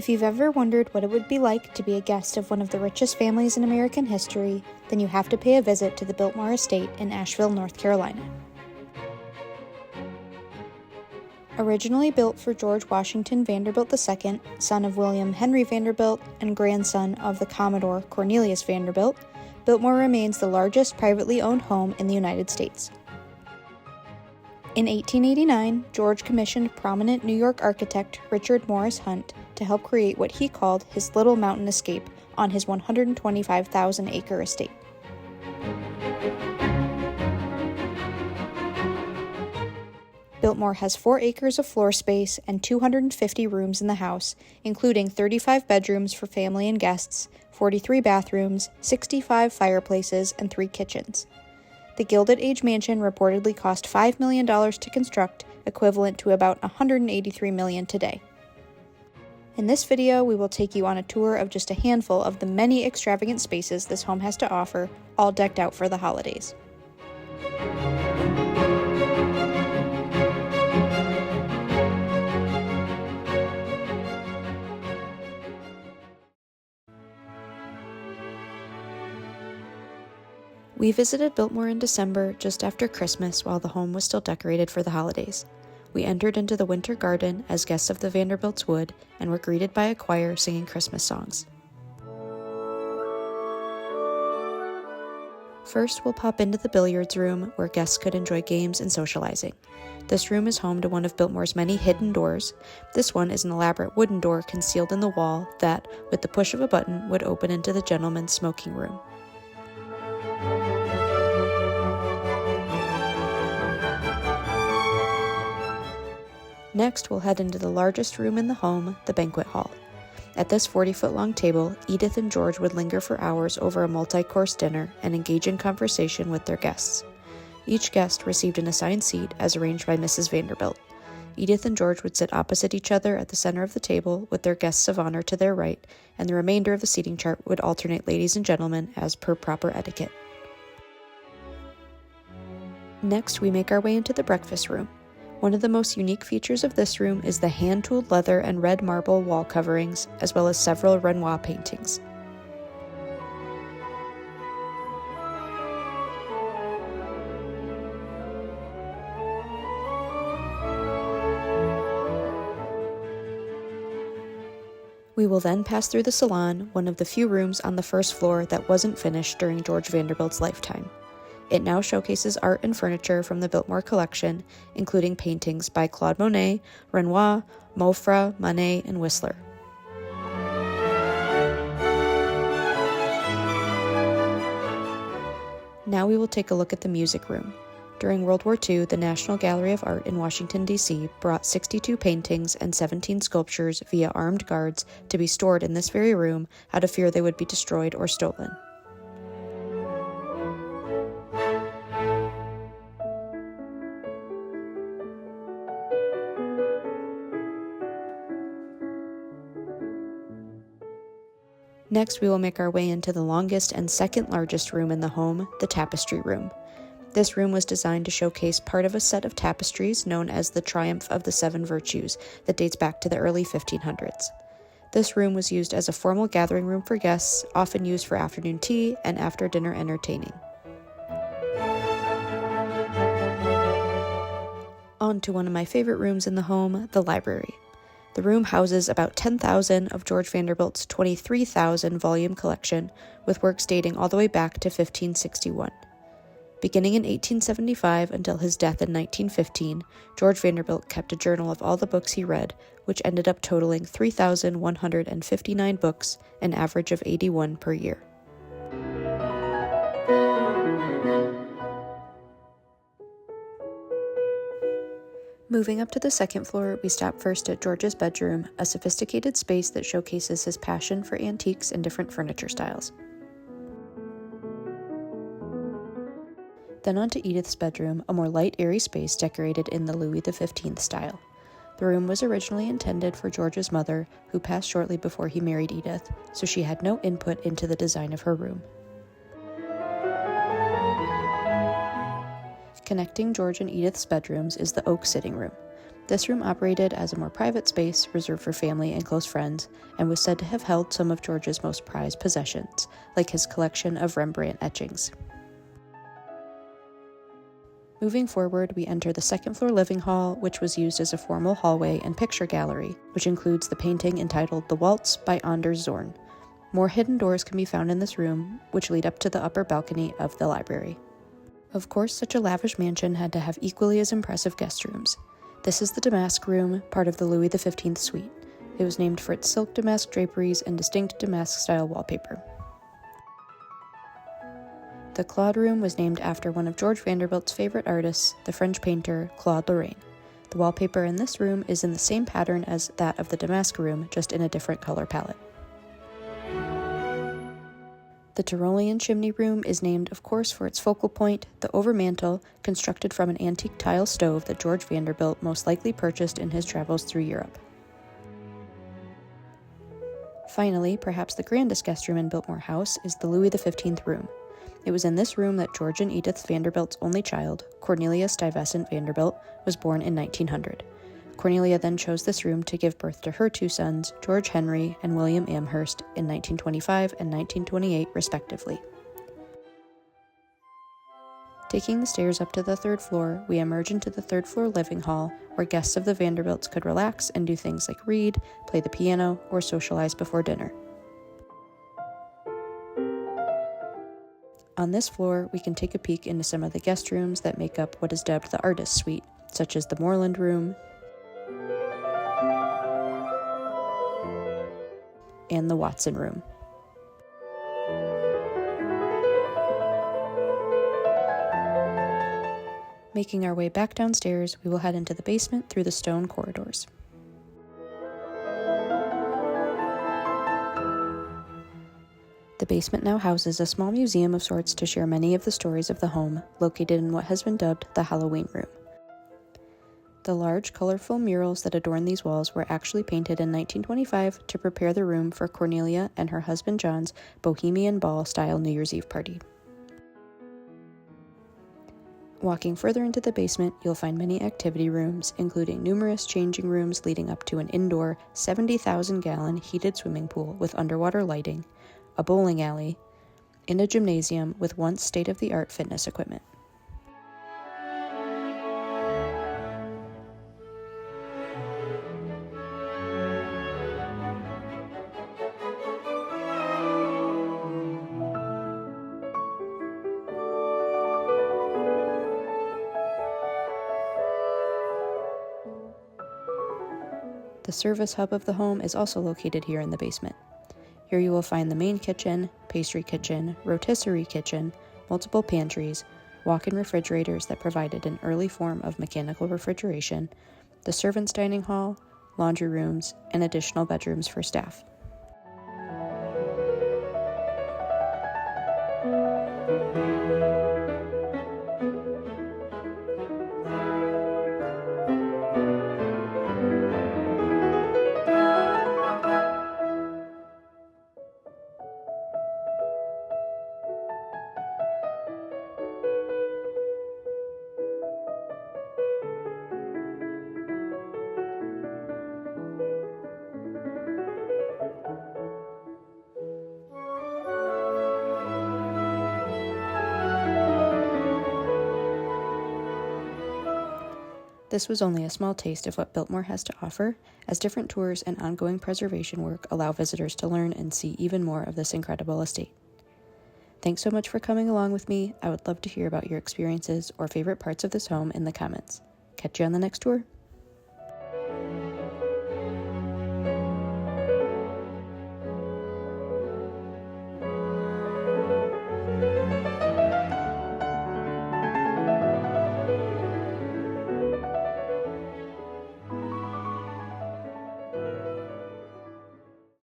If you've ever wondered what it would be like to be a guest of one of the richest families in American history, then you have to pay a visit to the Biltmore estate in Asheville, North Carolina. Originally built for George Washington Vanderbilt II, son of William Henry Vanderbilt and grandson of the Commodore Cornelius Vanderbilt, Biltmore remains the largest privately owned home in the United States. In 1889, George commissioned prominent New York architect Richard Morris Hunt to help create what he called his Little Mountain Escape on his 125,000-acre estate. Biltmore has 4 acres of floor space and 250 rooms in the house, including 35 bedrooms for family and guests, 43 bathrooms, 65 fireplaces, and 3 kitchens. The Gilded Age mansion reportedly cost $5 million to construct, equivalent to about $183 million today. In this video, we will take you on a tour of just a handful of the many extravagant spaces this home has to offer, all decked out for the holidays. We visited Biltmore in December, just after Christmas, while the home was still decorated for the holidays. We entered into the winter garden, as guests of the Vanderbilts would, and were greeted by a choir singing Christmas songs. First, we'll pop into the Billiards Room, where guests could enjoy games and socializing. This room is home to one of Biltmore's many hidden doors. This one is an elaborate wooden door concealed in the wall that, with the push of a button, would open into the gentleman's smoking room. Next, we'll head into the largest room in the home, the Banquet Hall. At this 40-foot-long table, Edith and George would linger for hours over a multi-course dinner and engage in conversation with their guests. Each guest received an assigned seat as arranged by Mrs. Vanderbilt. Edith and George would sit opposite each other at the center of the table with their guests of honor to their right, and the remainder of the seating chart would alternate ladies and gentlemen as per proper etiquette. Next, we make our way into the breakfast room. One of the most unique features of this room is the hand-tooled leather and red marble wall coverings, as well as several Renoir paintings. We will then pass through the Salon, one of the few rooms on the first floor that wasn't finished during George Vanderbilt's lifetime. It now showcases art and furniture from the Biltmore collection, including paintings by Claude Monet, Renoir, Mauffre, Manet, and Whistler. Now we will take a look at the music room. During World War II, the National Gallery of Art in Washington, D.C. brought 62 paintings and 17 sculptures via armed guards to be stored in this very room out of fear they would be destroyed or stolen. Next, we will make our way into the longest and second largest room in the home, the Tapestry Room. This room was designed to showcase part of a set of tapestries known as the Triumph of the Seven Virtues that dates back to the early 1500s. This room was used as a formal gathering room for guests, often used for afternoon tea and after-dinner entertaining. On to one of my favorite rooms in the home, the library. The room houses about 10,000 of George Vanderbilt's 23,000 volume collection, with works dating all the way back to 1561. Beginning in 1875 until his death in 1915, George Vanderbilt kept a journal of all the books he read, which ended up totaling 3,159 books, an average of 81 per year. Moving up to the second floor, we stop first at George's bedroom, a sophisticated space that showcases his passion for antiques and different furniture styles. Then on to Edith's bedroom, a more light, airy space decorated in the Louis XV style. The room was originally intended for George's mother, who passed shortly before he married Edith, so she had no input into the design of her room. Connecting George and Edith's bedrooms is the oak sitting room. This room operated as a more private space reserved for family and close friends, and was said to have held some of George's most prized possessions, like his collection of Rembrandt etchings. Moving forward, we enter the second-floor living hall, which was used as a formal hallway and picture gallery, which includes the painting entitled The Waltz by Anders Zorn. More hidden doors can be found in this room, which lead up to the upper balcony of the library. Of course, such a lavish mansion had to have equally as impressive guest rooms. This is the Damask Room, part of the Louis XV suite. It was named for its silk damask draperies and distinct damask-style wallpaper. The Claude Room was named after one of George Vanderbilt's favorite artists, the French painter Claude Room. The wallpaper in this room is in the same pattern as that of the Damask Room, just in a different color palette. The Tyrolean Chimney Room is named, of course, for its focal point, the overmantel, constructed from an antique tile stove that George Vanderbilt most likely purchased in his travels through Europe. Finally, perhaps the grandest guest room in Biltmore House is the Louis XV Room. It was in this room that George and Edith Vanderbilt's only child, Cornelia Stuyvesant Vanderbilt, was born in 1900. Cornelia then chose this room to give birth to her two sons, George Henry and William Amherst, in 1925 and 1928, respectively. Taking the stairs up to the third floor, we emerge into the third-floor living hall, where guests of the Vanderbilts could relax and do things like read, play the piano, or socialize before dinner. On this floor, we can take a peek into some of the guest rooms that make up what is dubbed the Artist Suite, such as the Morland Room and the Watson Room. Making our way back downstairs, we will head into the basement through the stone corridors. The basement now houses a small museum of sorts to share many of the stories of the home, located in what has been dubbed the Halloween Room. The large, colorful murals that adorn these walls were actually painted in 1925 to prepare the room for Cornelia and her husband John's Bohemian Ball-style New Year's Eve party. Walking further into the basement, you'll find many activity rooms, including numerous changing rooms leading up to an indoor 70,000-gallon heated swimming pool with underwater lighting, a bowling alley, and a gymnasium with once state-of-the-art fitness equipment. The service hub of the home is also located here in the basement. Here you will find the main kitchen, pastry kitchen, rotisserie kitchen, multiple pantries, walk-in refrigerators that provided an early form of mechanical refrigeration, the servants' dining hall, laundry rooms, and additional bedrooms for staff. This was only a small taste of what Biltmore has to offer, as different tours and ongoing preservation work allow visitors to learn and see even more of this incredible estate. Thanks so much for coming along with me. I would love to hear about your experiences or favorite parts of this home in the comments. Catch you on the next tour.